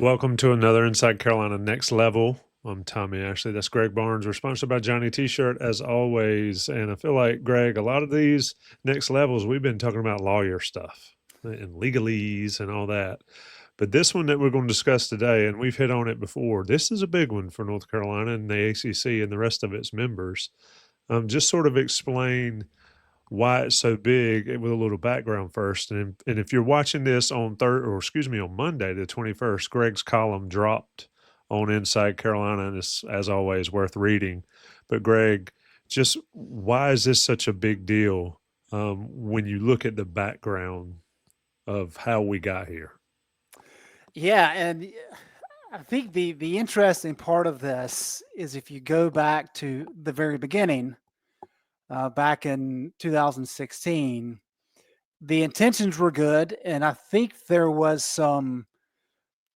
Welcome to another Inside Carolina Next Level. I'm Tommy Ashley. That's Greg Barnes. We're sponsored by Johnny T-shirt as always. And I feel like, Greg, a lot of these next levels, we've been talking about lawyer stuff and legalese and all that. But this one that we're going to discuss today, and we've hit on it before, this is a big one for North Carolina and the ACC and the rest of its members. Just sort of explain why it's so big with a little background first. And if you're watching this on on Monday, the 21st, Greg's column dropped on Inside Carolina, and it's, as always, worth reading. But Greg, just why is this such a big deal when you look at the background of how we got here? Yeah, and I think the interesting part of this is if you go back to the very beginning, back in 2016, the intentions were good, and I think there was a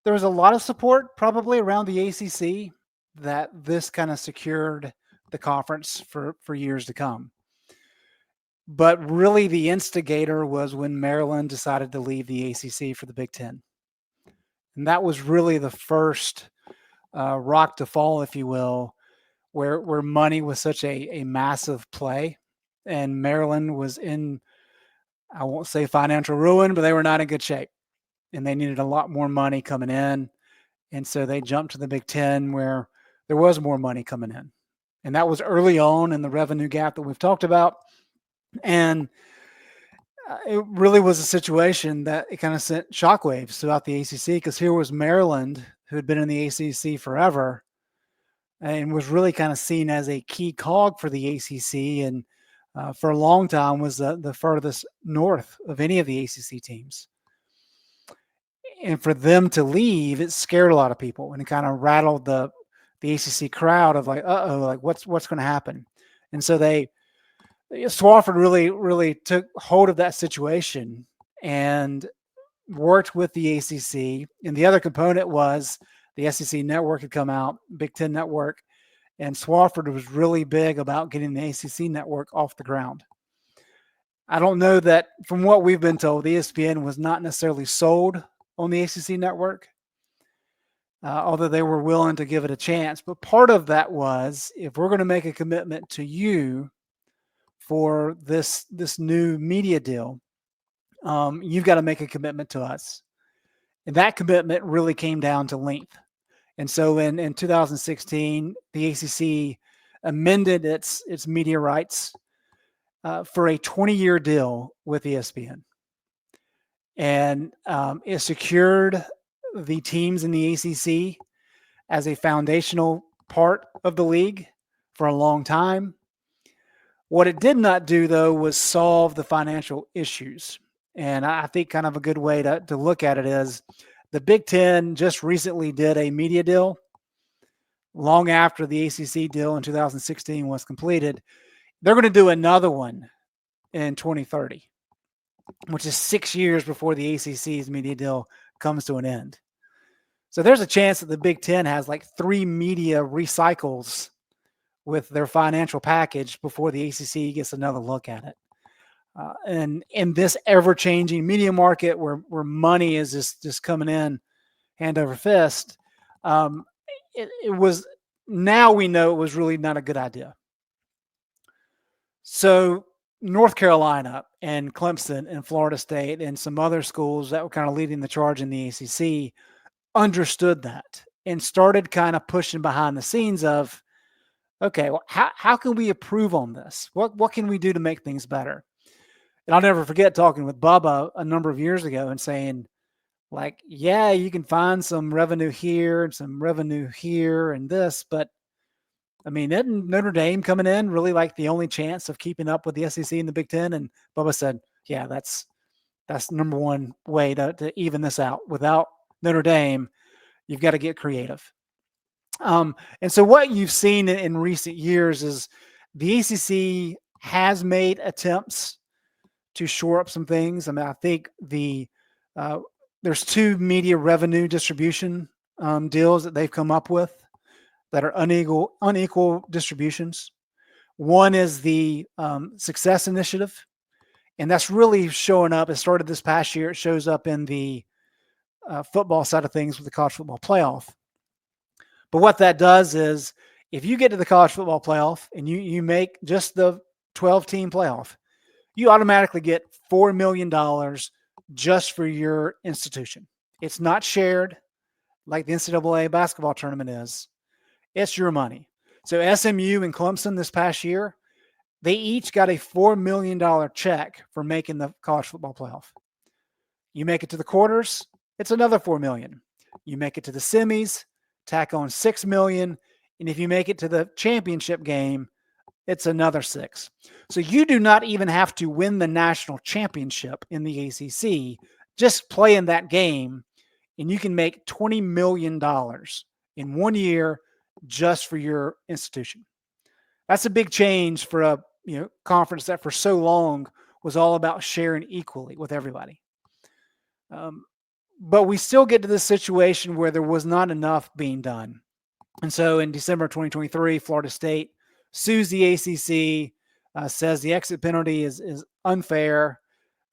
lot of support probably around the ACC that this kind of secured the conference for years to come. But really, the instigator was when Maryland decided to leave the ACC for the Big Ten. And that was really the first rock to fall, if you will, where money was such a massive play. And Maryland was in, I won't say financial ruin, but they were not in good shape. And they needed a lot more money coming in. And so they jumped to the Big Ten where there was more money coming in. And that was early on in the revenue gap that we've talked about. And it really was a situation that it kind of sent shockwaves throughout the ACC because here was Maryland, who had been in the ACC forever and was really kind of seen as a key cog for the ACC, and for a long time was the furthest north of any of the ACC teams. And for them to leave, it scared a lot of people, and it kind of rattled the ACC crowd of like, like what's going to happen? And so Swofford really took hold of that situation and worked with the ACC. And the other component was the SEC network had come out, Big Ten network, and Swofford was really big about getting the ACC network off the ground. I don't know that, from what we've been told, the ESPN was not necessarily sold on the ACC network, although they were willing to give it a chance. But part of that was, if we're going to make a commitment to you for this new media deal, you've got to make a commitment to us. And that commitment really came down to length. And so in 2016, the ACC amended its media rights for a 20-year deal with ESPN. And it secured the teams in the ACC as a foundational part of the league for a long time. What it did not do, though, was solve the financial issues. And I think kind of a good way to look at it is the Big Ten just recently did a media deal long after the ACC deal in 2016 was completed. They're going to do another one in 2030, which is 6 years before the ACC's media deal comes to an end. So there's a chance that the Big Ten has like 3 media recycles with their financial package before the ACC gets another look at it. And in this ever-changing media market where money is just coming in hand over fist, it was, now we know it was really not a good idea. So North Carolina and Clemson and Florida State and some other schools that were kind of leading the charge in the ACC understood that and started kind of pushing behind the scenes of, okay, well, how can we improve on this? What can we do to make things better? And I'll never forget talking with Bubba a number of years ago and saying, like, yeah, you can find some revenue here and some revenue here and this, but I mean, isn't Notre Dame coming in really like the only chance of keeping up with the SEC and the Big Ten? And Bubba said, yeah, that's the number one way to even this out. Without Notre Dame, you've got to get creative. And so what you've seen in recent years is the ACC has made attempts to shore up some things. I mean, I think there's 2 media revenue distribution deals that they've come up with that are unequal distributions. One is the Success Initiative, and that's really showing up. It started this past year. It shows up in the football side of things with the college football playoff. But what that does is if you get to the college football playoff and you make just the 12-team playoff, you automatically get $4 million just for your institution. It's not shared like the NCAA basketball tournament is. It's your money. So SMU and Clemson this past year, they each got a $4 million check for making the college football playoff. You make it to the quarters, it's another $4 million. You make it to the semis, tack on $6 million. And if you make it to the championship game, it's another $6 million. So you do not even have to win the national championship in the ACC. Just play in that game, and you can make $20 million in 1 year just for your institution. That's a big change for a conference that for so long was all about sharing equally with everybody. But we still get to this situation where there was not enough being done. And so in December 2023, Florida State sues the ACC, says the exit penalty is unfair,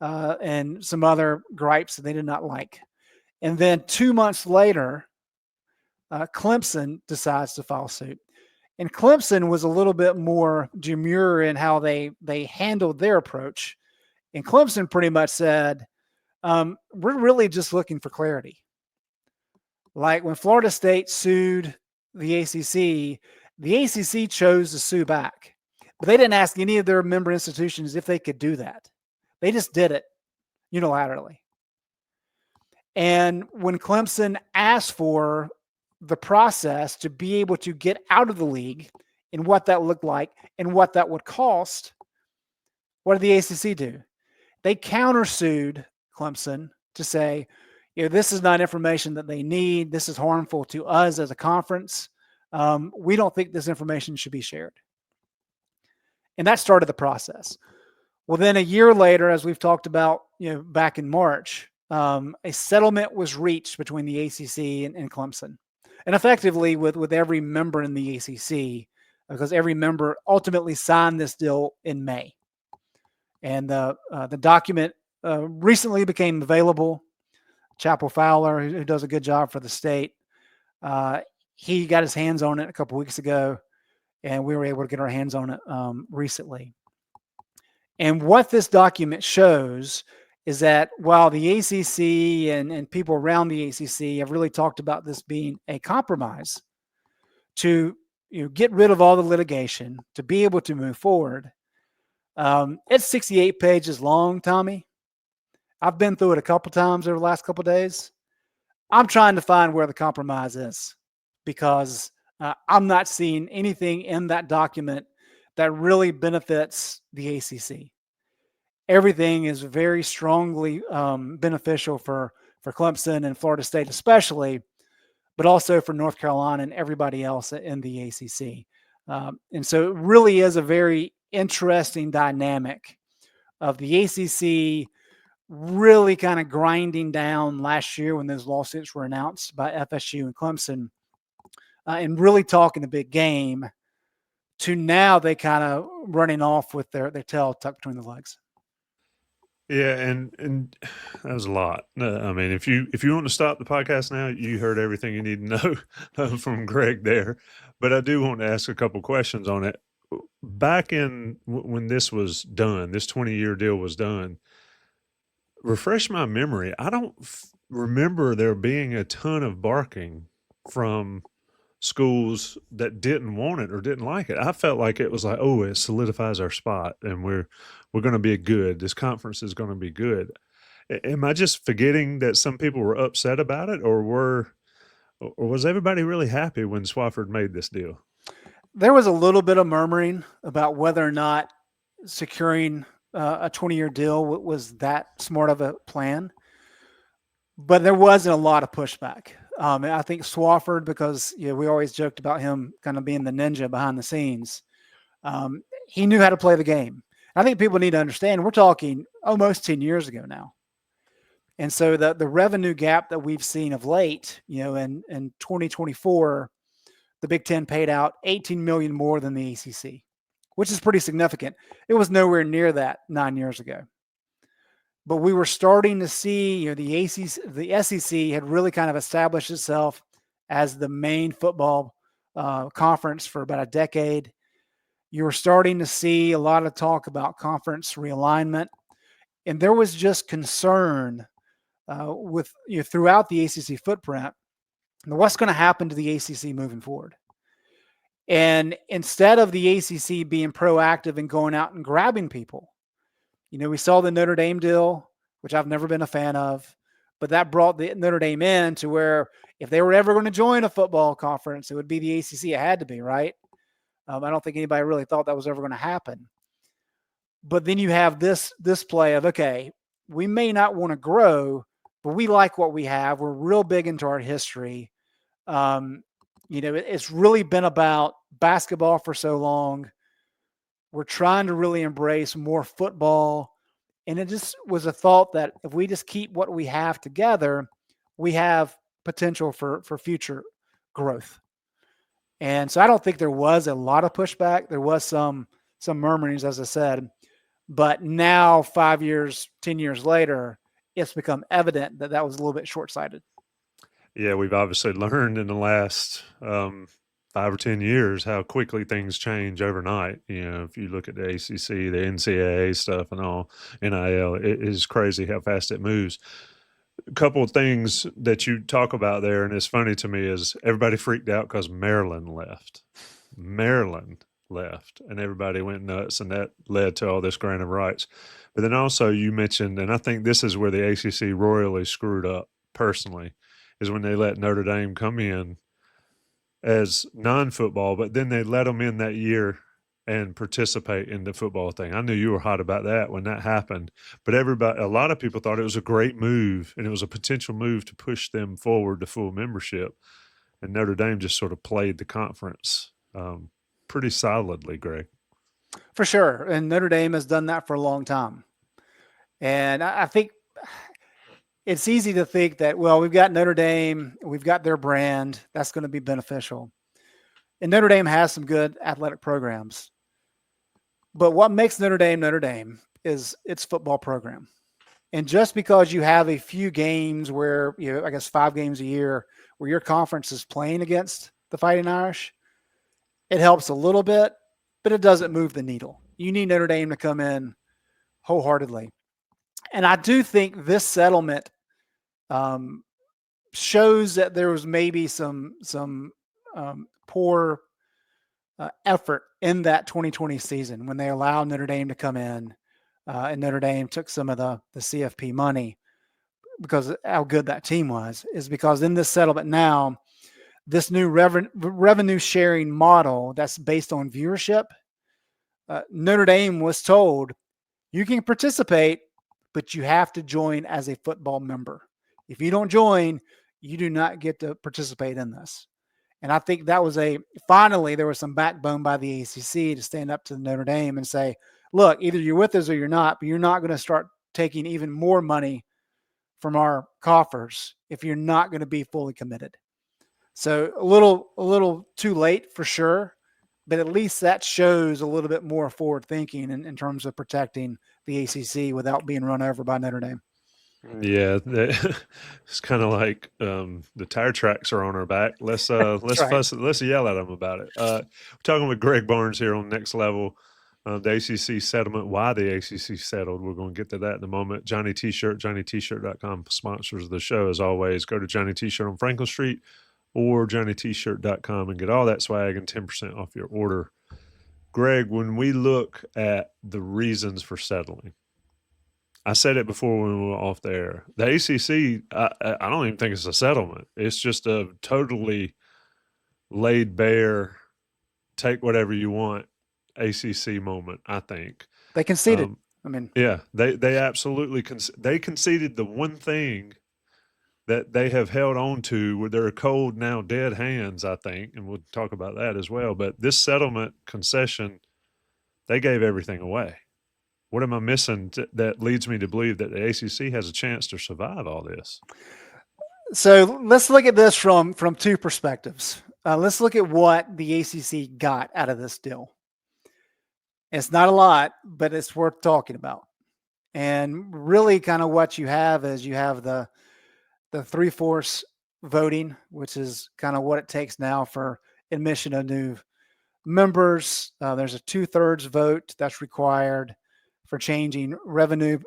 and some other gripes that they did not like. And then 2 months later, Clemson decides to file suit. And Clemson was a little bit more demure in how they handled their approach. And Clemson pretty much said, we're really just looking for clarity. Like when Florida State sued the ACC chose to sue back. But they didn't ask any of their member institutions if they could do that. They just did it unilaterally. And when Clemson asked for the process to be able to get out of the league and what that looked like and what that would cost, what did the ACC do? They countersued Clemson to say, this is not information that they need. This is harmful to us as a conference. We don't think this information should be shared. And that started the process. Well, then a year later, as we've talked about, back in March, a settlement was reached between the ACC and Clemson. And effectively with every member in the ACC, because every member ultimately signed this deal in May. And the document recently became available. Chapel Fowler, who does a good job for the state, he got his hands on it a couple weeks ago, and we were able to get our hands on it recently. And what this document shows is that while the ACC and people around the ACC have really talked about this being a compromise to get rid of all the litigation, to be able to move forward, it's 68 pages long, Tommy. I've been through it a couple times over the last couple of days. I'm trying to find where the compromise is because I'm not seeing anything in that document that really benefits the ACC. Everything is very strongly beneficial for Clemson and Florida State especially, but also for North Carolina and everybody else in the ACC. And so it really is a very interesting dynamic of the ACC really kind of grinding down last year when those lawsuits were announced by FSU and Clemson and really talking a big game to now they kind of running off with their tail tucked between the legs. Yeah, and that was a lot. I mean, if you want to stop the podcast now, you heard everything you need to know from Greg there. But I do want to ask a couple questions on it. Back in when this was done, this 20-year deal was done, refresh my memory. I don't remember there being a ton of barking from schools that didn't want it or didn't like it. I felt like it was like, oh, it solidifies our spot and we're going to be good. This conference is going to be good. Am I just forgetting that some people were upset about it, or was everybody really happy when Swafford made this deal? There was a little bit of murmuring about whether or not securing a 20-year deal was that smart of a plan, but there wasn't a lot of pushback. I think Swafford, because we always joked about him kind of being the ninja behind the scenes, he knew how to play the game. I think people need to understand we're talking almost 10 years ago now. And so the revenue gap that we've seen of late, in 2024, the Big Ten paid out $18 million more than the ACC, which is pretty significant. It was nowhere near that 9 years ago. but we were starting to see, the ACC, the SEC had really kind of established itself as the main football conference for about a decade. You were starting to see a lot of talk about conference realignment, and there was just concern with throughout the ACC footprint. What's going to happen to the ACC moving forward? And instead of the ACC being proactive and going out and grabbing people, we saw the Notre Dame deal, which I've never been a fan of, but that brought the Notre Dame in to where if they were ever going to join a football conference, it would be the ACC. It had to be, right? I don't think anybody really thought that was ever going to happen. But then you have this play of, okay, we may not want to grow, but we like what we have. We're real big into our history. It's really been about basketball for so long. We're trying to really embrace more football. And it just was a thought that if we just keep what we have together, we have potential for future growth. And so I don't think there was a lot of pushback. There was some murmurings, as I said. But now, 5 years, 10 years later, it's become evident that that was a little bit short-sighted. Yeah, we've obviously learned in the last 5 or 10 years how quickly things change overnight. If you look at the ACC, the NCAA stuff and all, NIL, it is crazy how fast it moves. A couple of things that you talk about there, and it's funny to me, is everybody freaked out because Maryland left. Maryland left, and everybody went nuts, and that led to all this grant of rights. But then also you mentioned, and I think this is where the ACC royally screwed up personally, is when they let Notre Dame come in as non-football, but then they let them in that year and participate in the football thing. I knew you were hot about that when that happened, but a lot of people thought it was a great move, and it was a potential move to push them forward to full membership. And Notre Dame just sort of played the conference pretty solidly, Greg. For sure. And Notre Dame has done that for a long time. And I think it's easy to think that, well, we've got Notre Dame, we've got their brand, that's going to be beneficial. And Notre Dame has some good athletic programs. But what makes Notre Dame is its football program. And just because you have a few games where, 5 games a year where your conference is playing against the Fighting Irish, it helps a little bit, but it doesn't move the needle. You need Notre Dame to come in wholeheartedly. And I do think this settlement shows that there was maybe some poor effort in that 2020 season when they allowed Notre Dame to come in, and Notre Dame took some of the CFP money because of how good that team was, is because in this settlement now, this new revenue sharing model that's based on viewership, Notre Dame was told, you can participate, but you have to join as a football member. If you don't join, you do not get to participate in this. And I think that was finally there was some backbone by the ACC to stand up to Notre Dame and say, look, either you're with us or you're not, but you're not going to start taking even more money from our coffers if you're not going to be fully committed. So a little too late for sure, but at least that shows a little bit more forward thinking in terms of protecting the ACC without being run over by Notre Dame. Yeah, it's kind of like the tire tracks are on our back. Let's let's yell at them about it. We're talking with Greg Barnes here on Next Level, the ACC settlement. Why the ACC settled? We're going to get to that in a moment. Johnny T-shirt, JohnnyT-shirt.com sponsors the show as always. Go to Johnny T-shirt on Franklin Street or JohnnyT-shirt.com and get all that swag and 10% off your order. Greg, when we look at the reasons for settling, I said it before when we were off the air. The ACC, I don't even think it's a settlement. It's just a totally laid bare, take whatever you want ACC moment, I think. They conceded. Yeah, they absolutely they conceded the one thing that they have held on to with their cold, now dead hands, I think, and we'll talk about that as well. But this settlement concession, they gave everything away. What am I missing that leads me to believe that the ACC has a chance to survive all this? So let's look at this from two perspectives. Let's look at what the ACC got out of this deal. It's not a lot, but it's worth talking about. And really kind of what you have is you have the 3/4 voting, which is kind of what it takes now for admission of new members. There's a 2/3 vote that's required for changing revenue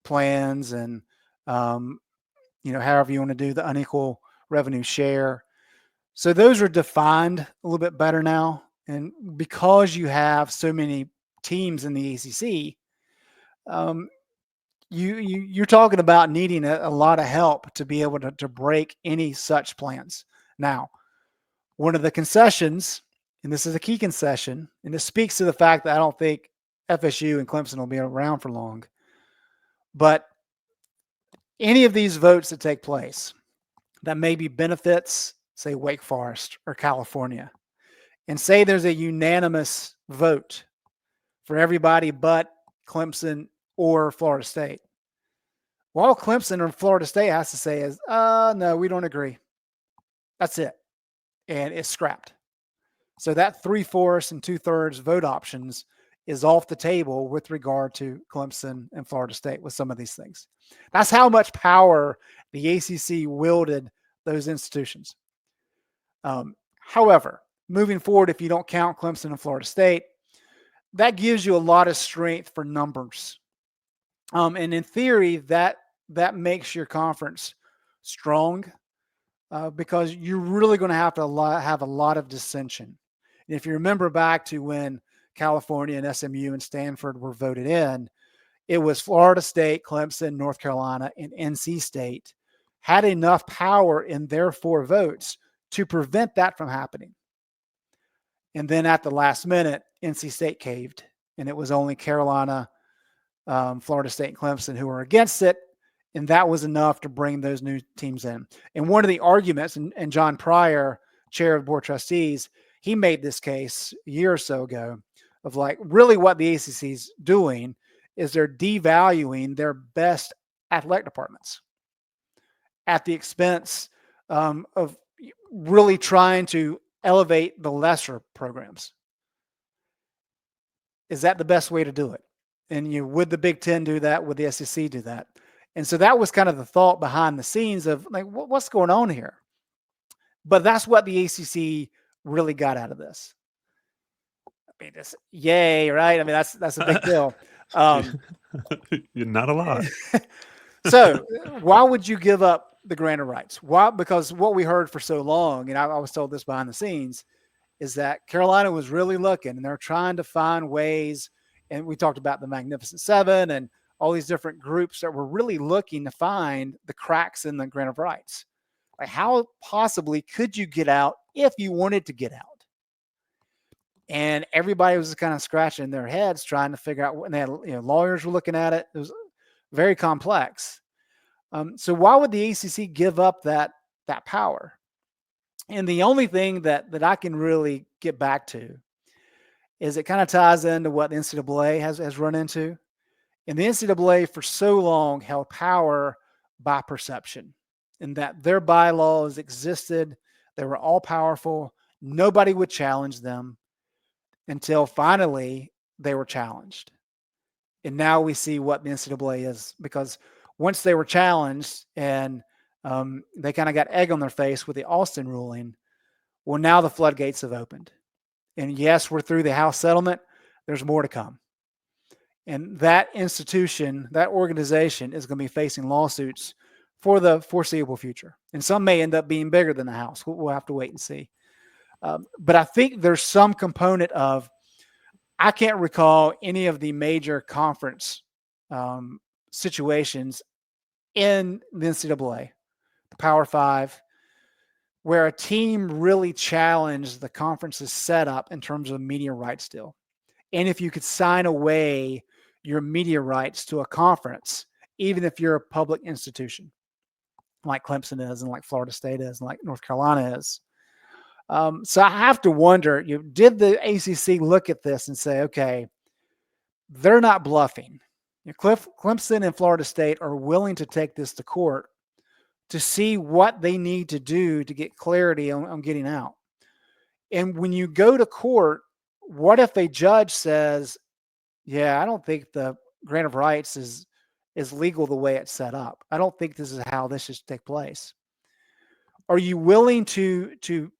plans and, however you want to do the unequal revenue share. So those are defined a little bit better now. And because you have so many teams in the ACC, um, you're talking about needing a lot of help to be able to break any such plans. Now, one of the concessions, and this is a key concession, and it speaks to the fact that I don't think FSU and Clemson will be around for long, but any of these votes that take place that maybe benefits, say, Wake Forest or California, and say there's a unanimous vote for everybody but Clemson or Florida State. Well, all Clemson or Florida State has to say is, no, we don't agree. That's it. And it's scrapped. So that 3/4 and 2/3 vote options is off the table with regard to Clemson and Florida State with some of these things. That's how much power the ACC wielded those institutions. However, moving forward, if you don't count Clemson and Florida State, that gives you a lot of strength for numbers. And in theory, that makes your conference strong because you're really going to have a lot of dissension. And if you remember back to when California and SMU and Stanford were voted in, it was Florida State, Clemson, North Carolina, and NC State had enough power in their 4 votes to prevent that from happening. And then at the last minute, NC State caved, and it was only Carolina, Florida State, and Clemson who were against it. And that was enough to bring those new teams in. And one of the arguments, and John Pryor, chair of board trustees, he made this case a year or so ago of like really what the ACC is doing is they're devaluing their best athletic departments at the expense of really trying to elevate the lesser programs. Is that the best way to do it? And would the Big Ten do that? Would the SEC do that? And so that was kind of the thought behind the scenes of like, what's going on here? But that's what the ACC really got out of this. I mean, this, yay, right? I mean, that's a big deal. Not a lot. So why would you give up the grant of rights? Why? Because what we heard for so long, and I was told this behind the scenes, is that Carolina was really looking and they're trying to find ways. And we talked about the Magnificent Seven and all these different groups that were really looking to find the cracks in the grant of rights. Like how possibly could you get out if you wanted to get out? And everybody was kind of scratching their heads trying to figure out, and they had, lawyers were looking at it. It was very complex. So why would the ACC give up that power? And the only thing that I can really get back to is it kind of ties into what the NCAA has run into. And the NCAA for so long held power by perception, in that their bylaws existed. They were all powerful. Nobody would challenge them until finally they were challenged. And now we see what the NCAA is, because once they were challenged and they kind of got egg on their face with the Alston ruling, well, now the floodgates have opened. And yes, we're through the House settlement. There's more to come. And that institution, that organization is going to be facing lawsuits for the foreseeable future. And some may end up being bigger than the House. We'll have to wait and see. But I think there's some component of, I can't recall any of the major conference situations in the NCAA, the Power Five, where a team really challenged the conference's setup in terms of media rights deal. And if you could sign away your media rights to a conference, even if you're a public institution, like Clemson is and like Florida State is and like North Carolina is. So I have to wonder, did the ACC look at this and say, okay, they're not bluffing. Clemson and Florida State are willing to take this to court to see what they need to do to get clarity on getting out. And when you go to court, what if a judge says, yeah, I don't think the grant of rights is is legal the way it's set up. I don't think this is how this should take place. Are you willing to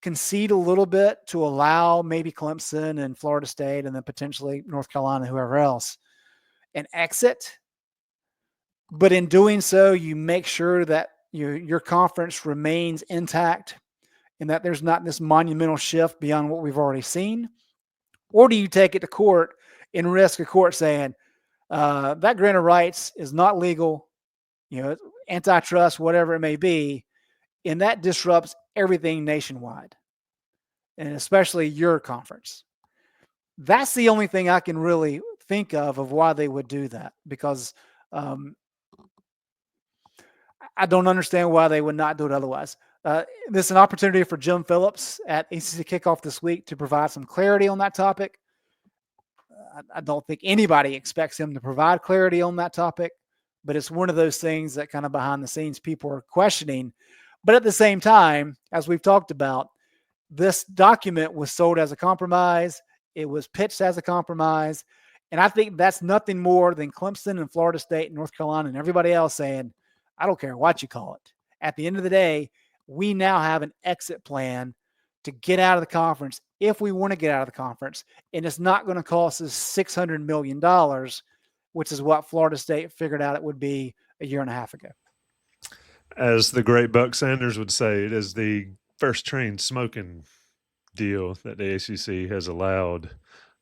concede a little bit to allow maybe Clemson and Florida State and then potentially North Carolina, whoever else, an exit? But in doing so, you make sure that your conference remains intact and that there's not this monumental shift beyond what we've already seen? Or do you take it to court and risk a court saying that grant of rights is not legal, antitrust, whatever it may be, and that disrupts everything nationwide, and especially your conference? That's the only thing I can really think of why they would do that, because I don't understand why they would not do it otherwise. This is an opportunity for Jim Phillips at ACC Kickoff this week to provide some clarity on that topic. I don't think anybody expects him to provide clarity on that topic, but it's one of those things that kind of behind the scenes people are questioning. But at the same time, as we've talked about, this document was sold as a compromise. It was pitched as a compromise. And I think that's nothing more than Clemson and Florida State and North Carolina and everybody else saying, I don't care what you call it. At the end of the day, we now have an exit plan to get out of the conference if we want to get out of the conference. And it's not going to cost us $600 million, which is what Florida State figured out it would be a year and a half ago. As the great Buck Sanders would say, it is the first train smoking deal that the ACC has allowed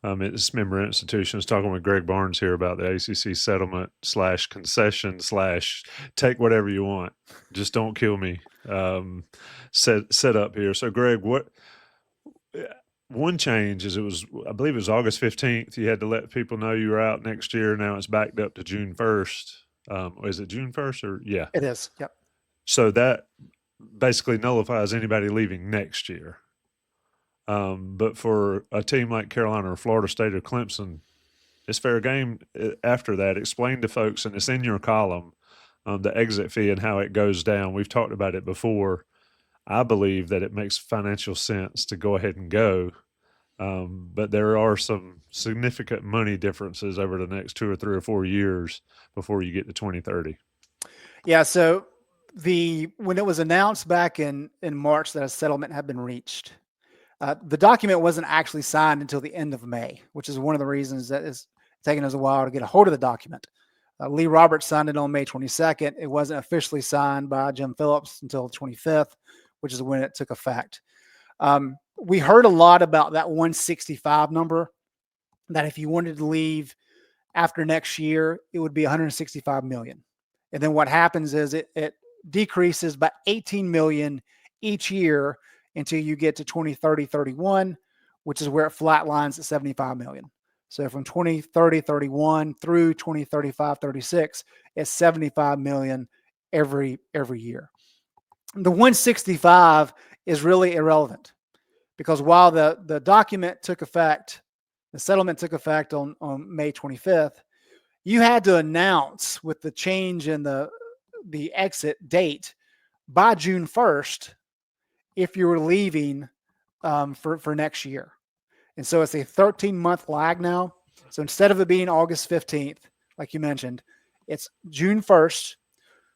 its member institutions. Talking with Greg Barnes here about the ACC settlement / concession / take whatever you want, just don't kill me set up here. So Greg, one change is I believe it was August 15th. You had to let people know you were out next year. Now it's backed up to June 1st. Is it June 1st or yeah? It is. Yep. So that basically nullifies anybody leaving next year. But for a team like Carolina or Florida State or Clemson, it's fair game after that. Explain to folks, and it's in your column, the exit fee and how it goes down. We've talked about it before. I believe that it makes financial sense to go ahead and go. But there are some significant money differences over the next 2 or 3 or 4 years before you get to 2030. Yeah. So when it was announced back in March that a settlement had been reached, the document wasn't actually signed until the end of May, which is one of the reasons that it's taken us a while to get a hold of the document. Lee Roberts signed it on May 22nd. It wasn't officially signed by Jim Phillips until the 25th, which is when it took effect. We heard a lot about that 165 number, that if you wanted to leave after next year, it would be 165 million. And then what happens is it decreases by 18 million each year until you get to 2030-31, which is where it flatlines at 75 million. So from 2030-31 through 2035-36, it's 75 million every year. The 165 is really irrelevant, because while the document took effect, the settlement took effect on May 25th, you had to announce with the change in the exit date by June 1st if you were leaving for next year. And so it's a 13-month lag now. So instead of it being August 15th, like you mentioned, it's June 1st.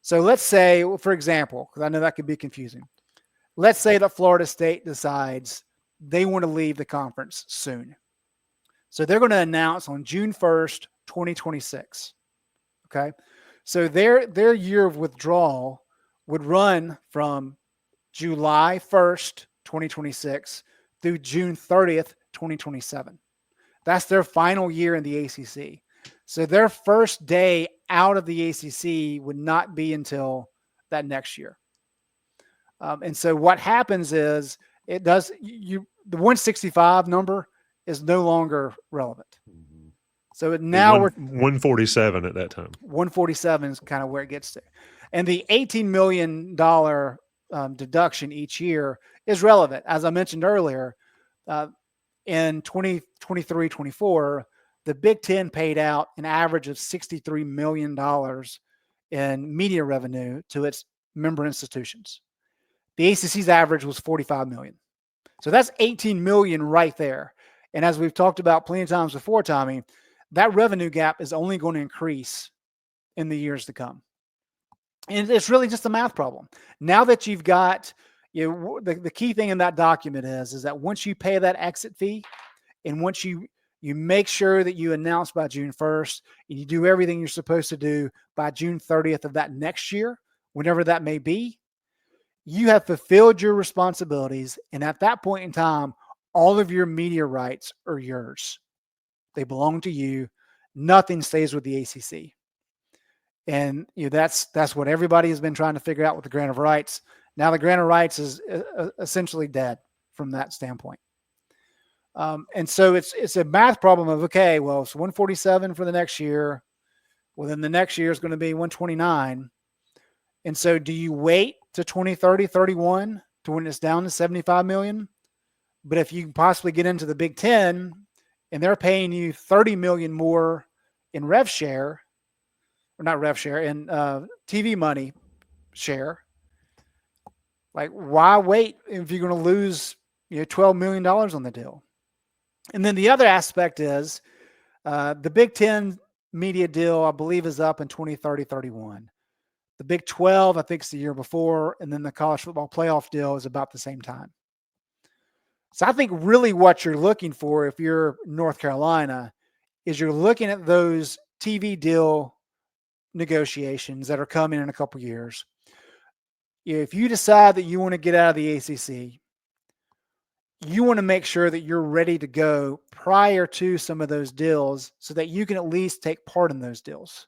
So let's say, for example, because I know that could be confusing, let's say that Florida State decides they want to leave the conference soon. So they're going to announce on June 1st, 2026. Okay. So their year of withdrawal would run from July 1st, 2026 through June 30th, 2027. That's their final year in the ACC. So their first day out of the ACC would not be until that next year. And so what happens is the 165 number is no longer relevant. Mm-hmm. So now we're 147 at that time. 147 is kind of where it gets to. And the $18 million deduction each year is relevant. As I mentioned earlier, in 2023-24, the Big Ten paid out an average of $63 million in media revenue to its member institutions. The ACC's average was $45 million. So that's $18 million right there. And as we've talked about plenty of times before, Tommy, that revenue gap is only going to increase in the years to come. And it's really just a math problem. Now that you've got, the key thing in that document is that once you pay that exit fee, and once you make sure that you announce by June 1st, and you do everything you're supposed to do by June 30th of that next year, whenever that may be, you have fulfilled your responsibilities. And at that point in time, all of your media rights are yours. They belong to you. Nothing stays with the ACC. And that's what everybody has been trying to figure out with the grant of rights. Now the grant of rights is essentially dead from that standpoint. And so it's a math problem of, okay, well, it's 147 for the next year. Well, then the next year is going to be 129. And so do you wait to 2030, 31 to when it's down to 75 million? But if you can possibly get into the Big Ten and they're paying you 30 million more in rev share, or not rev share, in TV money share, like, why wait if you're going to lose $12 million on the deal? And then the other aspect is the Big Ten media deal, I believe, is up in 2030, 31. The Big 12, I think, is the year before. And then the college football playoff deal is about the same time. So I think really what you're looking for, if you're North Carolina, is you're looking at those TV deal negotiations that are coming in a couple years. If you decide that you want to get out of the ACC, you want to make sure that you're ready to go prior to some of those deals so that you can at least take part in those deals.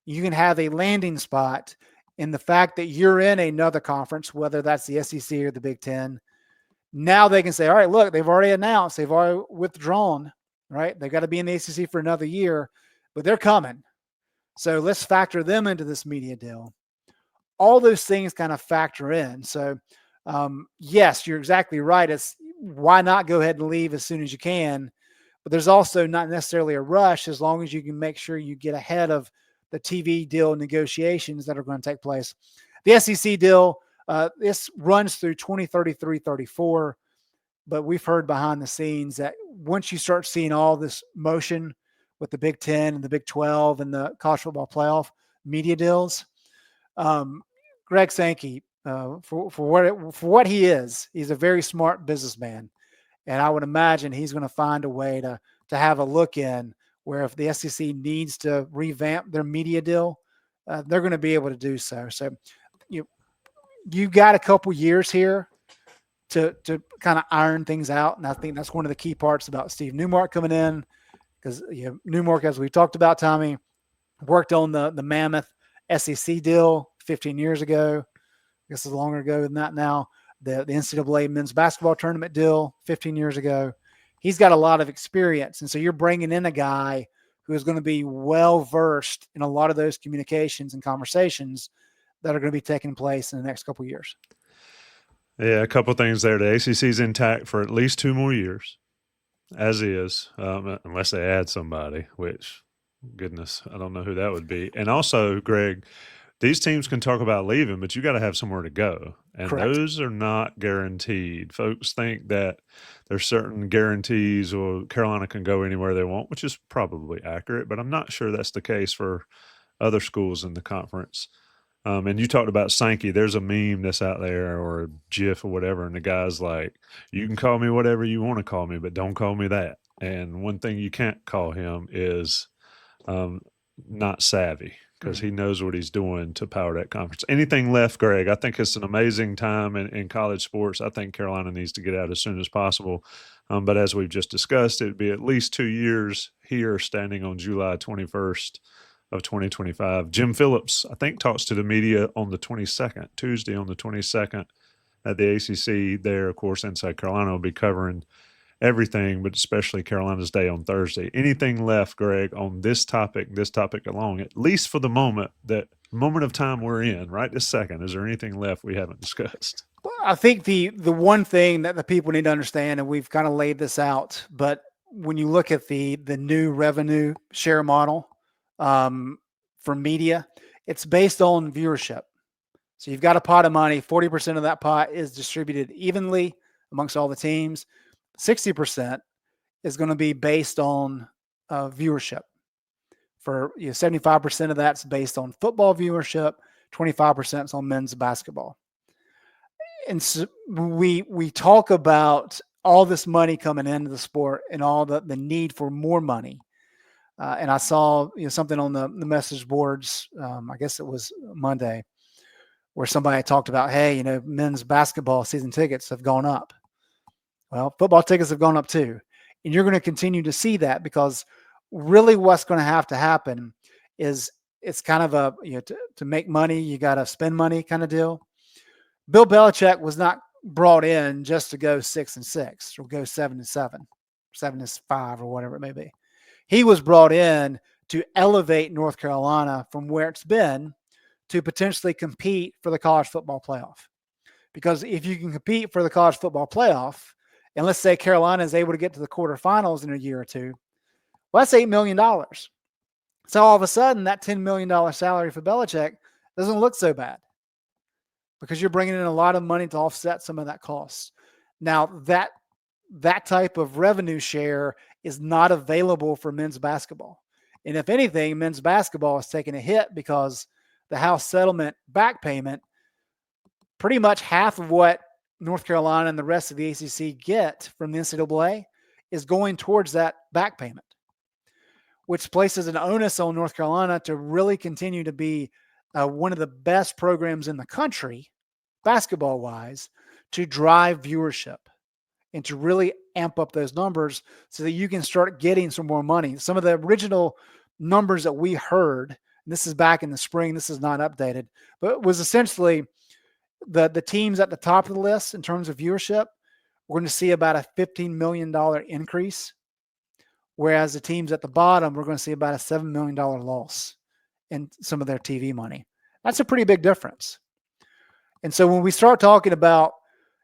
You can have a landing spot in the fact that you're in another conference, whether that's the SEC or the Big Ten. Now they can say, all right, look, they've already announced, they've already withdrawn, right? They've got to be in the ACC for another year, but they're coming. So let's factor them into this media deal. All those things kind of factor in. So yes, you're exactly right. It's why not go ahead and leave as soon as you can, but there's also not necessarily a rush as long as you can make sure you get ahead of the TV deal negotiations that are going to take place. The SEC deal, this runs through 2033, 34, but we've heard behind the scenes that once you start seeing all this motion with the Big 10 and the Big 12 and the college football playoff media deals, Greg Sankey, for what he is, he's a very smart businessman. And I would imagine he's going to find a way to have a look in where if the SEC needs to revamp their media deal, they're going to be able to do so. So you've got a couple years here to kind of iron things out. And I think that's one of the key parts about Steve Newmark coming in, because Newmark, as we talked about, Tommy, worked on the mammoth SEC deal 15 years ago. I guess it's longer ago than that now. The NCAA men's basketball tournament deal 15 years ago. He's got a lot of experience. And so you're bringing in a guy who is going to be well-versed in a lot of those communications and conversations that are going to be taking place in the next couple of years. Yeah, a couple of things there. The ACC is intact for at least 2 more years, as is, unless they add somebody, which, goodness, I don't know who that would be. And also, Greg, these teams can talk about leaving, but you got to have somewhere to go. And Correct. Those are not guaranteed. Folks think that there's certain guarantees or Carolina can go anywhere they want, which is probably accurate, but I'm not sure that's the case for other schools in the conference. And you talked about Sankey. There's a meme that's out there or a GIF or whatever, and the guy's like, you can call me whatever you want to call me, but don't call me that. And one thing you can't call him is not savvy, because he knows what he's doing to power that conference. Anything left, Greg? I think it's an amazing time in college sports. I think Carolina needs to get out as soon as possible. But as we've just discussed, it'd be at least 2 years here standing on July 21st of 2025. Jim Phillips, I think, talks to the media on the 22nd, Tuesday on the 22nd at the ACC there. Of course, Inside Carolina will be covering everything, but especially Carolina's Day on Thursday. Anything left, Greg, on this topic alone, at least for the moment of time we're in right this second? Is there anything left we haven't discussed? Well, I think the one thing that the people need to understand, and we've kind of laid this out, but when you look at the new revenue share model for media, it's based on viewership. So you've got a pot of money, 40% of that pot is distributed evenly amongst all the teams. 60% is going to be based on viewership. For 75% of that's based on football viewership, 25% is on men's basketball. And so we talk about all this money coming into the sport and all the need for more money. And I saw something on the message boards. I guess it was Monday, where somebody talked about, hey, men's basketball season tickets have gone up. Well, football tickets have gone up too, and you're going to continue to see that, because really what's going to have to happen is it's kind of a to make money you got to spend money kind of deal. Bill Belichick was not brought in just to go 6-6 or go 7-7, 7-5, or whatever it may be. He was brought in to elevate North Carolina from where it's been to potentially compete for the college football playoff. Because if you can compete for the college football playoff, and let's say Carolina is able to get to the quarterfinals in a year or two, well, that's $8 million. So all of a sudden, that $10 million salary for Belichick doesn't look so bad, because you're bringing in a lot of money to offset some of that cost. Now, that type of revenue share is not available for men's basketball. And if anything, men's basketball is taking a hit because the House settlement back payment, pretty much half of what North Carolina and the rest of the ACC get from the NCAA is going towards that back payment, which places an onus on North Carolina to really continue to be one of the best programs in the country, basketball-wise, to drive viewership and to really amp up those numbers so that you can start getting some more money. Some of the original numbers that we heard, and this is back in the spring, this is not updated, but it was essentially the teams at the top of the list in terms of viewership, we're going to see about a $15 million increase, whereas the teams at the bottom, we're going to see about a $7 million loss in some of their TV money. That's a pretty big difference. And so when we start talking about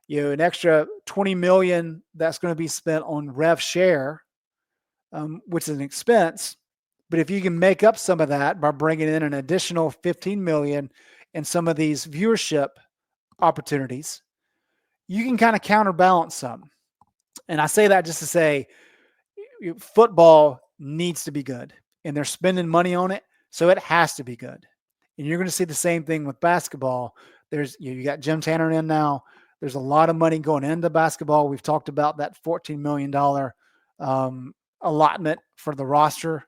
an extra $20 million that's going to be spent on rev share, which is an expense, but if you can make up some of that by bringing in an additional $15 million in some of these viewership opportunities, you can kind of counterbalance some. And I say that just to say football needs to be good, and they're spending money on it, so it has to be good. And you're going to see the same thing with basketball. There's you got Jim Tanner in now. There's a lot of money going into basketball. We've talked about that $14 million allotment for the roster.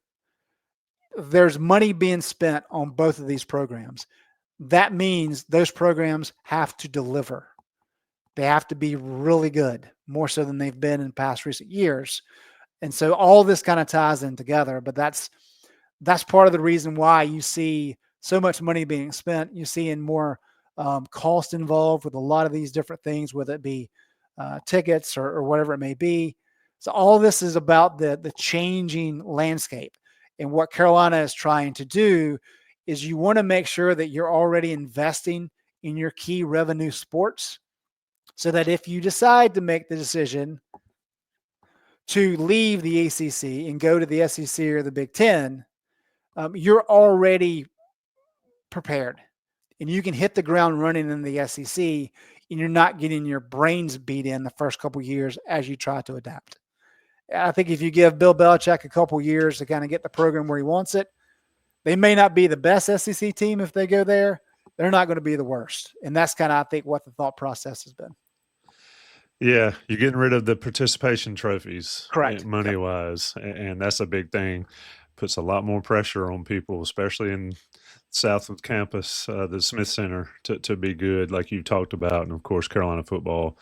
There's money being spent on both of these programs. That means those programs have to deliver. They have to be really good, more so than they've been in past recent years. And so all this kind of ties in together, but that's part of the reason why you see so much money being spent. You see in more cost involved with a lot of these different things, whether it be tickets or whatever it may be. So all this is about the changing landscape. And what Carolina is trying to do is you want to make sure that you're already investing in your key revenue sports, so that if you decide to make the decision to leave the ACC and go to the SEC or the Big Ten, you're already prepared and you can hit the ground running in the SEC, and you're not getting your brains beat in the first couple of years as you try to adapt. I think if you give Bill Belichick a couple of years to kind of get the program where he wants it, they may not be the best SEC team if they go there. They're not going to be the worst. And that's kind of, I think, what the thought process has been. Yeah, you're getting rid of the participation trophies, Correct. money-wise, and that's a big thing. Puts a lot more pressure on people, especially in Southwood campus, the Smith Center, to be good, like you talked about. And, of course, Carolina football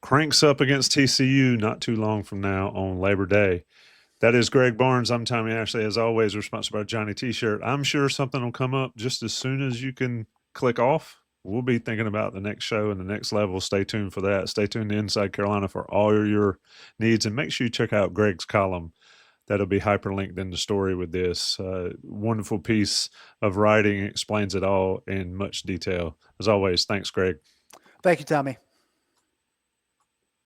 cranks up against TCU not too long from now on Labor Day. That is Greg Barnes. I'm Tommy Ashley. As always, we're sponsored by Johnny T-shirt. I'm sure something will come up just as soon as you can click off. We'll be thinking about the next show and the next level. Stay tuned for that. Stay tuned to Inside Carolina for all your needs. And make sure you check out Greg's column. That'll be hyperlinked in the story with this. Wonderful piece of writing. Explains it all in much detail. As always, thanks, Greg. Thank you, Tommy.